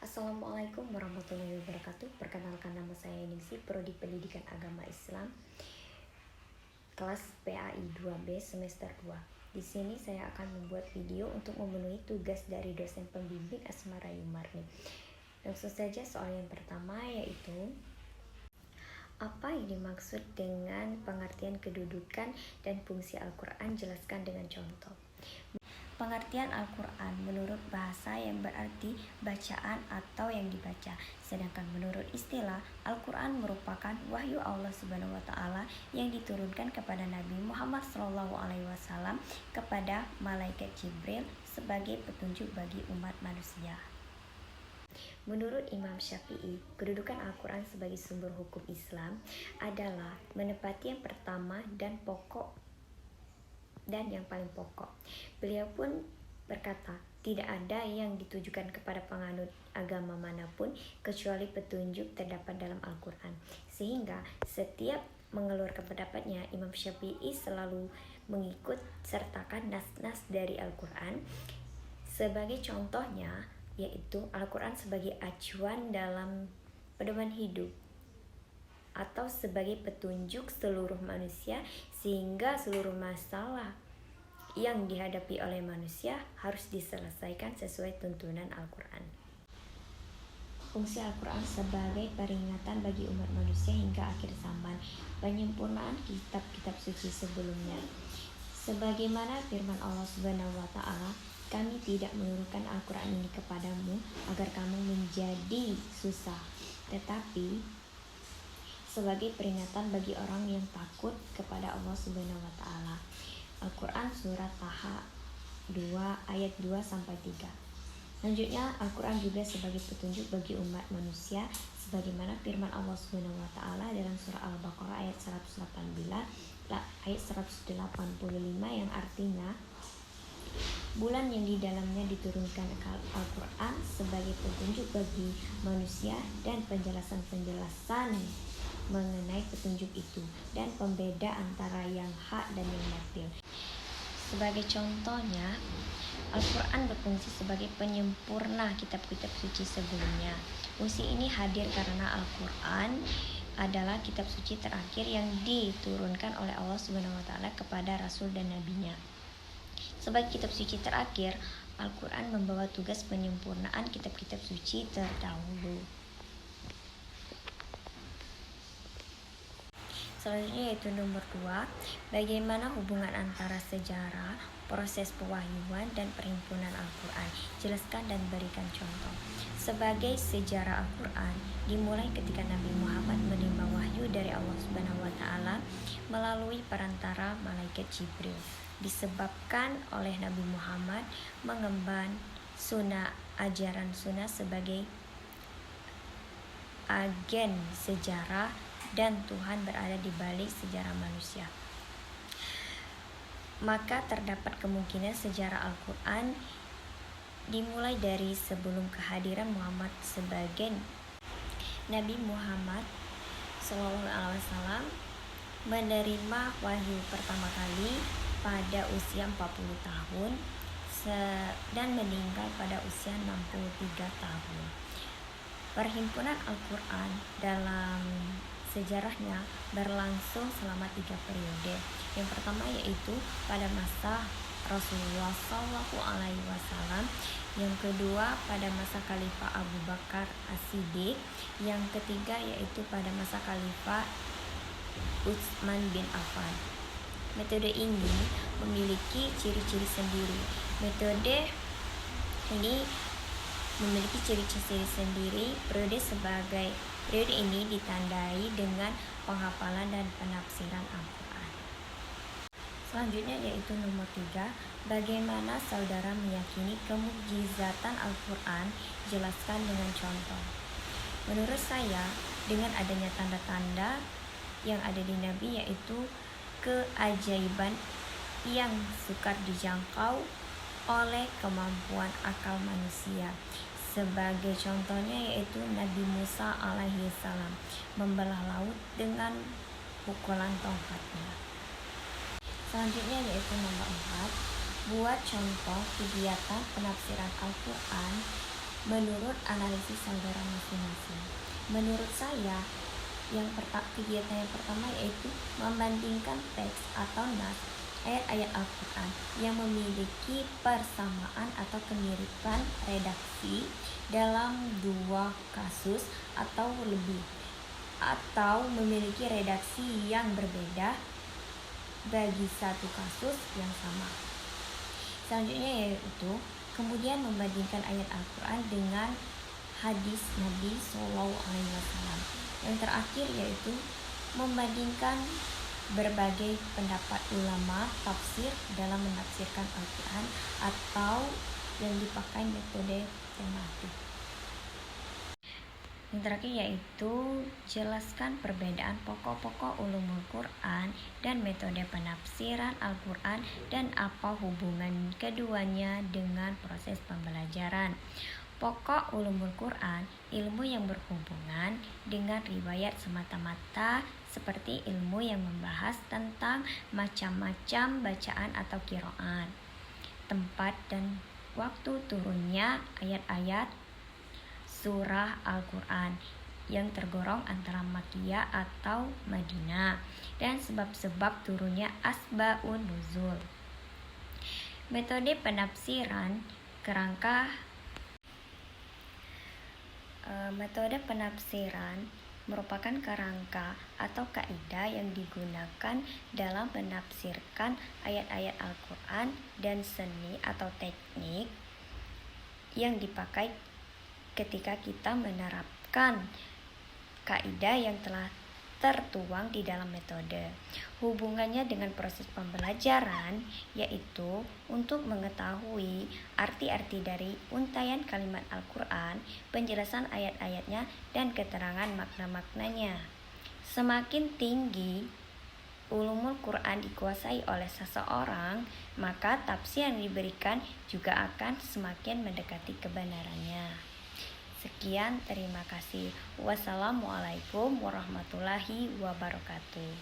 Assalamualaikum warahmatullahi wabarakatuh. Perkenalkan, nama saya Ningsi, Prodi Pendidikan Agama Islam, kelas PAI 2B semester 2. Di sini saya akan membuat video untuk memenuhi tugas dari dosen pembimbing Asma Rayumarni. Langsung saja soal yang pertama, yaitu apa yang dimaksud dengan pengertian kedudukan dan fungsi Al-Quran? Jelaskan dengan contoh. Pengertian Al-Quran menurut bahasa yang berarti bacaan atau yang dibaca. Sedangkan menurut istilah, Al-Quran merupakan wahyu Allah Subhanahu wa Ta'ala yang diturunkan kepada Nabi Muhammad SAW kepada malaikat Jibril sebagai petunjuk bagi umat manusia. Menurut Imam Syafi'i, kedudukan Al-Quran sebagai sumber hukum Islam adalah menepati yang pertama dan yang paling pokok. Beliau pun berkata, tidak ada yang ditujukan kepada penganut agama manapun kecuali petunjuk terdapat dalam Al-Quran. Sehingga setiap mengeluarkan pendapatnya, Imam Syafi'i selalu mengikut sertakan nas-nas dari Al-Quran. Sebagai contohnya, yaitu Al-Quran sebagai acuan dalam pedoman hidup atau sebagai petunjuk seluruh manusia, sehingga seluruh masalah yang dihadapi oleh manusia harus diselesaikan sesuai tuntunan Al-Quran. Fungsi Al-Quran sebagai peringatan bagi umat manusia hingga akhir zaman, penyempurnaan kitab-kitab suci sebelumnya. Sebagaimana firman Allah Subhanahu wa Ta'ala, kami tidak menurunkan Al-Quran ini kepadamu agar kamu menjadi susah, tetapi sebagai peringatan bagi orang yang takut kepada Allah Subhanahu wa Ta'ala. Al-Quran surat Taha 2 ayat 2-3. Selanjutnya, Al-Quran juga sebagai petunjuk bagi umat manusia sebagaimana firman Allah Subhanahu wa Ta'ala dalam surah Al-Baqarah ayat 185 yang artinya, bulan yang di dalamnya diturunkan Al-Quran sebagai petunjuk bagi manusia dan penjelasan mengenai petunjuk itu dan pembeda antara yang hak dan yang batil. Sebagai contohnya, Al-Quran berfungsi sebagai penyempurna kitab-kitab suci sebelumnya. Fungsi ini hadir karena Al-Quran adalah kitab suci terakhir yang diturunkan oleh Allah Subhanahu wa Ta'ala kepada Rasul dan Nabi-Nya. Sebagai kitab suci terakhir, Al-Quran membawa tugas penyempurnaan kitab-kitab suci terdahulu. Selanjutnya yaitu nomor 2, bagaimana hubungan antara sejarah, proses pewahyuan, dan perhimpunan Al-Quran? Jelaskan dan berikan contoh. Sebagai sejarah Al-Quran, dimulai ketika Nabi Muhammad menerima wahyu dari Allah Subhanahu wa Ta'ala melalui perantara malaikat Jibril. Disebabkan oleh Nabi Muhammad mengemban ajaran sunnah sebagai agen sejarah dan Tuhan berada di balik sejarah manusia. Maka terdapat kemungkinan sejarah Al-Quran dimulai dari sebelum kehadiran Muhammad sebagai Nabi Muhammad SAW menerima wahyu pertama kali pada usia 40 tahun dan meninggal pada usia 63 tahun. Perhimpunan Al-Quran dalam sejarahnya berlangsung selama 3 periode. Yang pertama yaitu pada masa Rasulullah SAW, yang kedua pada masa Khalifah Abu Bakar As-Siddiq, yang ketiga yaitu pada masa Khalifah Utsman bin Affan. Metode ini memiliki ciri-ciri sendiri. Metode ini memiliki ciri-ciri sendiri. Periode ini ditandai dengan penghafalan dan penafsiran Al-Quran. Selanjutnya yaitu nomor 3, bagaimana saudara meyakini kemukjizatan Al-Quran? Jelaskan dengan contoh. Menurut saya, dengan adanya tanda-tanda yang ada di Nabi, yaitu keajaiban yang sukar dijangkau oleh kemampuan akal manusia. Sebagai contohnya yaitu Nabi Musa alaihissalam membelah laut dengan pukulan tongkatnya. Selanjutnya yaitu nomor 4, buat contoh kegiatan penafsiran Al-Quran menurut analisis saudara masing-masing. Menurut saya, kegiatan yang pertama yaitu membandingkan teks atau nas ayat-ayat Al-Quran yang memiliki persamaan atau kemiripan redaksi dalam dua kasus atau lebih, atau memiliki redaksi yang berbeda bagi satu kasus yang sama. Selanjutnya yaitu kemudian membandingkan ayat Al-Quran dengan hadis Nabi SAW. Yang terakhir yaitu membandingkan berbagai pendapat ulama tafsir dalam menafsirkan Al-Quran atau yang dipakai metode tematik. Yang terakhir yaitu jelaskan perbedaan pokok-pokok ulumul Quran dan metode penafsiran Al-Quran dan apa hubungan keduanya dengan proses pembelajaran. Pokok ulumul Quran, ilmu yang berhubungan dengan riwayat semata-mata seperti ilmu yang membahas tentang macam-macam bacaan atau qiraat, tempat dan waktu turunnya ayat-ayat surah Al-Quran yang tergolong antara Makkiyah atau Madinah, dan sebab-sebab turunnya asbabun nuzul. Metode penafsiran Metode penafsiran merupakan kerangka atau kaidah yang digunakan dalam menafsirkan ayat-ayat Al-Quran dan seni atau teknik yang dipakai ketika kita menerapkan kaidah yang telah tertuang di dalam metode. Hubungannya dengan proses pembelajaran yaitu untuk mengetahui arti-arti dari untaian kalimat Al-Quran, penjelasan ayat-ayatnya, dan keterangan makna-maknanya. Semakin tinggi ulumul Quran dikuasai oleh seseorang, maka tafsir yang diberikan juga akan semakin mendekati kebenarannya. Sekian, terima kasih. Wassalamualaikum warahmatullahi wabarakatuh.